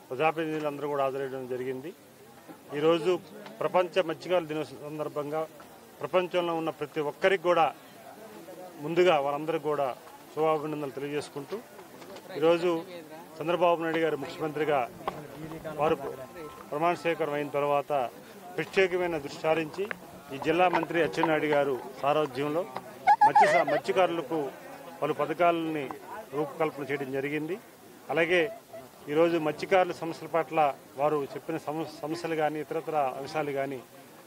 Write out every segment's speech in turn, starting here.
ప్రజాప్రతినిధులందరూ కూడా హాజరయ్యడం జరిగింది. ఈరోజు ప్రపంచ మత్స్యకారుల దినోత్సవం సందర్భంగా ప్రపంచంలో ఉన్న ప్రతి ఒక్కరికి కూడా ముందుగా వారందరికీ కూడా శుభాభినందనలు తెలియజేసుకుంటూ ఈరోజు చంద్రబాబు నాయుడు గారు ముఖ్యమంత్రిగా వారు ప్రమాణ స్వీకారం అయిన తర్వాత ప్రత్యేకమైన దృష్టి సారించి ఈ జిల్లా మంత్రి అచ్చెన్నాయుడు గారు సారథ్యంలో మత్స్యకారులకు పలు పథకాలని రూపకల్పన చేయడం జరిగింది. అలాగే ఈరోజు మత్స్యకారుల సమస్యల పట్ల వారు చెప్పిన సమస్యలు కానీ ఇతరత్ర అంశాలు కానీ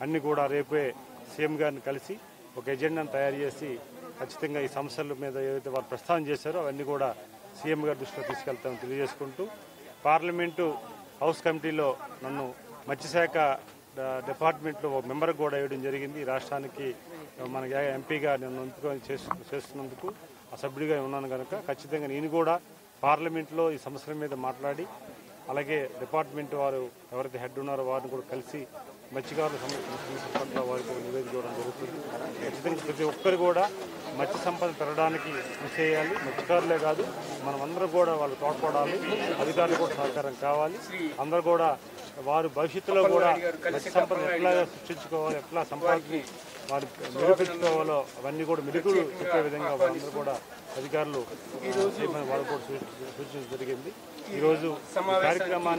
అన్నీ కూడా రేపే సీఎం గారిని కలిసి ఒక ఎజెండాను తయారు చేసి ఖచ్చితంగా ఈ సమస్యల మీద ఏదైతే వారు ప్రస్తావన చేశారో అవన్నీ కూడా సీఎం గారి దృష్టిలో తీసుకెళ్తామని తెలియజేసుకుంటూ పార్లమెంటు హౌస్ కమిటీలో నన్ను మత్స్యశాఖ డిపార్ట్మెంట్లో ఒక మెంబర్ కూడా వేయడం జరిగింది. ఈ రాష్ట్రానికి మన ఎంపీగా నన్ను ఎంపిక చేస్తున్నందుకు ఆ సభ్యుడిగా ఉన్నాను కనుక ఖచ్చితంగా నేను కూడా పార్లమెంట్లో ఈ సమస్యల మీద మాట్లాడి అలాగే డిపార్ట్మెంట్ వారు ఎవరైతే హెడ్ ఉన్నారో వారిని కూడా కలిసి మత్స్యకారుల సమస్యల పట్ల వారికి నివేదిక ఇవ్వడం జరుగుతుంది. ఖచ్చితంగా ప్రతి ఒక్కరు కూడా మత్స్య సంపద పెరగడానికి కృషి చేయాలి. మత్స్యకారులే కాదు మనమందరం కూడా వాళ్ళు తోడ్పడాలి. అధికారులు కూడా సహకారం కావాలి. అందరూ కూడా వారు భవిష్యత్తులో కూడా మత్స్య సంపద ఎట్లా సృష్టించుకోవాలి, ఎట్లా సంపాదించి వారు మెరుగుపెట్టుకోవాలో అవన్నీ కూడా మెరుగులు చెప్పే విధంగా వాళ్ళందరూ కూడా అధికారులు వాళ్ళు కూడా సూచించడం జరిగింది. ఈరోజు కార్యక్రమాన్ని